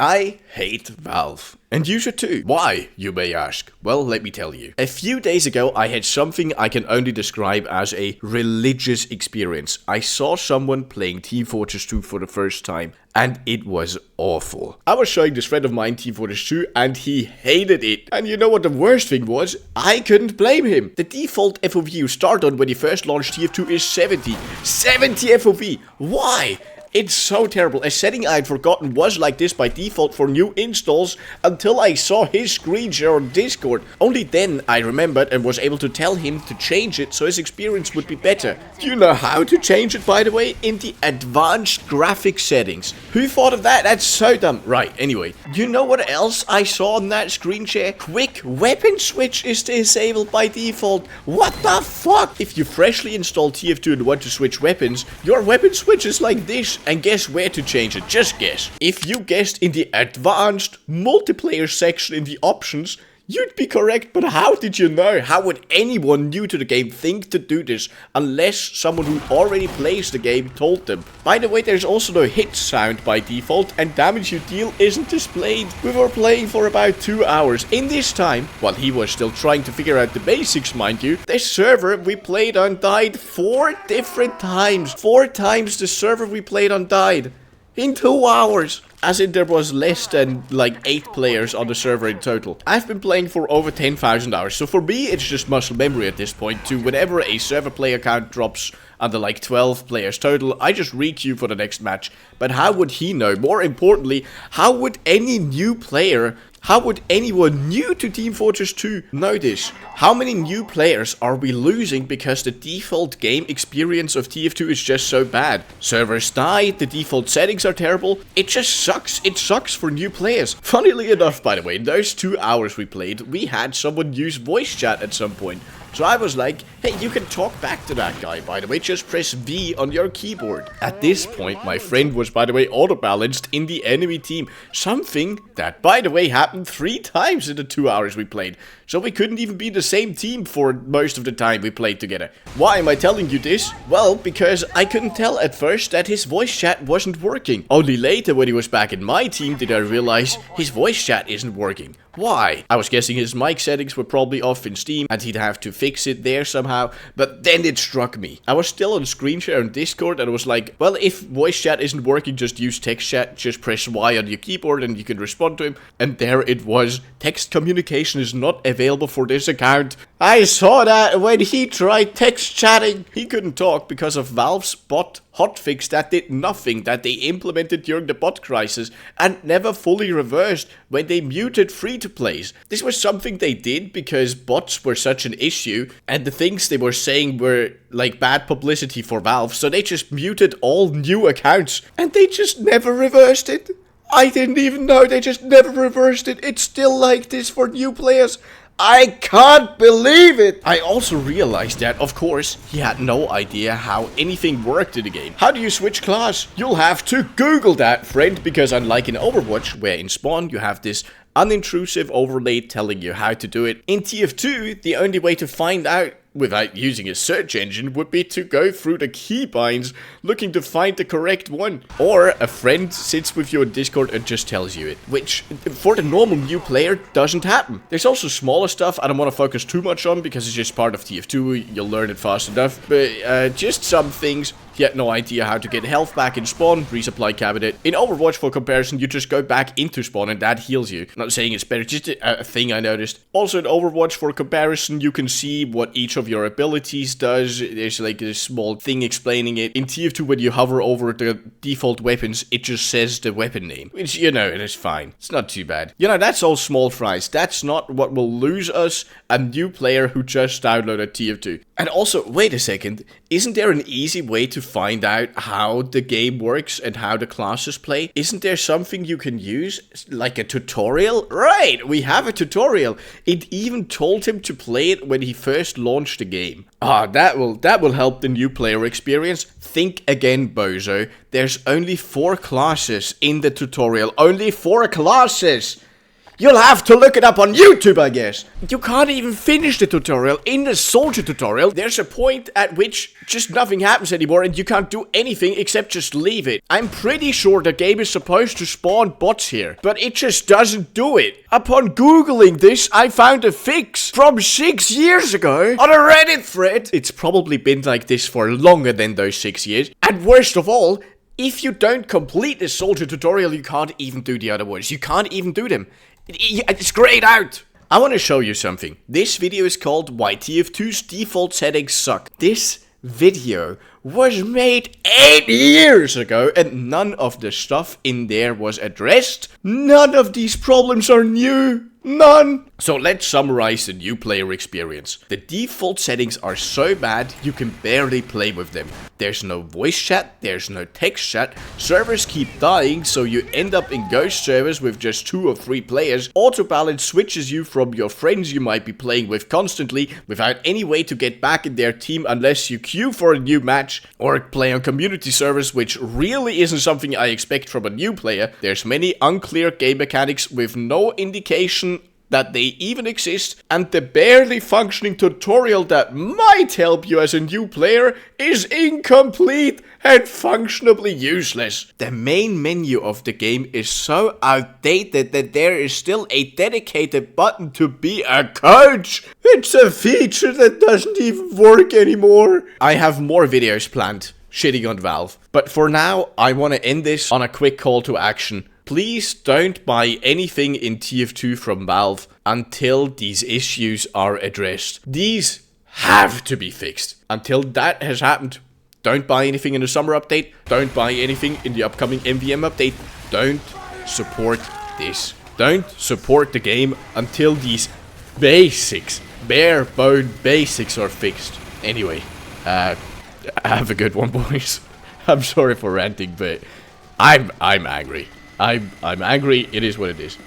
I hate Valve. And you should too. Why, you may ask? Well, let me tell you. A few days ago, I had something I can only describe as a religious experience. I saw someone playing Team Fortress 2 for the first time, and it was awful. I was showing this friend of mine Team Fortress 2, and he hated it. And you know what the worst thing was? I couldn't blame him. The default FOV you start on when you first launch TF2 is 70. 70 FOV! Why? It's so terrible. A setting I had forgotten was like this by default for new installs until I saw his screen share on Discord. Only then I remembered and was able to tell him to change it so his experience would be better. Do you know how to change it, by the way? In the advanced graphics settings. Who thought of that? That's so dumb. Right, anyway. You know what else I saw on that screen share? Quick weapon switch is disabled by default. What the fuck? If you freshly install TF2 and want to switch weapons, your weapon switch is like this. And guess where to change it? Just guess. If you guessed in the advanced multiplayer section in the options, you'd be correct, but how did you know? How would anyone new to the game think to do this unless someone who already plays the game told them? By the way, there's also no hit sound by default, and damage you deal isn't displayed. We were playing for about 2 hours. In this time, while he was still trying to figure out the basics, mind you, the server we played on died 4 different times. 4 times the server we played on died. In 2 hours. As in there was less than like 8 players on the server in total. I've been playing for over 10,000 hours, so for me it's just muscle memory at this point to whenever a server player count drops under like 12 players total, I just re-queue for the next match. But how would he know? More importantly, how would any new player, how would anyone new to Team Fortress 2 know this? How many new players are we losing because the default game experience of TF2 is just so bad? Servers die, the default settings are terrible, it just sucks. It sucks for new players. Funnily enough, by the way, in those 2 hours we played, we had someone use voice chat at some point. So I was like, hey, you can talk back to that guy, by the way, just press V on your keyboard. At this point, my friend was, by the way, auto-balanced in the enemy team. Something that, by the way, happened 3 times in the 2 hours we played. So we couldn't even be the same team for most of the time we played together. Why am I telling you this? Well, because I couldn't tell at first that his voice chat wasn't working. Only later, when he was back in my team, did I realize his voice chat isn't working. Why? I was guessing his mic settings were probably off in Steam and he'd have to fix it there somehow, but then it struck me. I was still on screen share on Discord and I was like, well, if voice chat isn't working, just use text chat, just press Y on your keyboard and you can respond to him. And there it was. Text communication is not available for this account. I saw that when he tried text chatting. He couldn't talk because of Valve's bot hotfix that did nothing, that they implemented during the bot crisis and never fully reversed when they muted free-to-plays. This was something they did because bots were such an issue and the things they were saying were like bad publicity for Valve, so they just muted all new accounts and they just never reversed it. I didn't even know, they just never reversed it. It's still like this for new players. I can't believe it! I also realized that, of course, he had no idea how anything worked in the game. How do you switch class? You'll have to Google that, friend, because unlike in Overwatch, where in spawn you have this unintrusive overlay telling you how to do it, in TF2, the only way to find out without using a search engine would be to go through the keybinds looking to find the correct one. Or a friend sits with you on Discord and just tells you it, which for the normal new player doesn't happen. There's also smaller stuff I don't want to focus too much on because it's just part of TF2, you'll learn it fast enough, but just some things. He had no idea how to get health back in spawn, resupply cabinet. In Overwatch, for comparison, you just go back into spawn and that heals you. Not saying it's better, just a thing I noticed. Also in Overwatch, for comparison, you can see what each of your abilities does. There's like a small thing explaining it. In TF2, when you hover over the default weapons, it just says the weapon name. Which, you know, it is fine. It's not too bad. You know, that's all small fries. That's not what will lose us a new player who just downloaded TF2. And also, wait a second, isn't there an easy way to find out how the game works and how the classes play? Isn't there something you can use, like a tutorial? Right, we have a tutorial. It even told him to play it when he first launched the game. Ah, that will help the new player experience. Think again, bozo. There's only 4 classes in the tutorial. Only 4 classes! You'll have to look it up on YouTube, I guess. You can't even finish the tutorial. In the soldier tutorial, there's a point at which just nothing happens anymore and you can't do anything except just leave it. I'm pretty sure the game is supposed to spawn bots here, but it just doesn't do it. Upon Googling this, I found a fix from 6 years ago on a Reddit thread. It's probably been like this for longer than those 6 years. And worst of all, if you don't complete this soldier tutorial, you can't even do the other ones. You can't even do them. It's grayed out. I want to show you something. This video is called Why TF2's Default Settings Suck. This video was made 8 years ago and none of the stuff in there was addressed. None of these problems are new. None. So let's summarize the new player experience. The default settings are so bad you can barely play with them. There's no voice chat, there's no text chat, servers keep dying so you end up in ghost servers with just 2 or 3 players, auto balance switches you from your friends you might be playing with constantly without any way to get back in their team unless you queue for a new match or play on community servers, which really isn't something I expect from a new player. There's many unclear game mechanics with no indication that they even exist, and the barely functioning tutorial that might help you as a new player is incomplete and functionally useless. The main menu of the game is so outdated that there is still a dedicated button to be a coach. It's a feature that doesn't even work anymore. I have more videos planned shitting on Valve, but for now I want to end this on a quick call to action. Please don't buy anything in TF2 from Valve until these issues are addressed. These have to be fixed. Until that has happened, don't buy anything in the summer update. Don't buy anything in the upcoming MVM update. Don't support this. Don't support the game until these basics, bare bone basics are fixed. Anyway, have a good one, boys. I'm sorry for ranting, but I'm angry. I'm angry. It is what it is.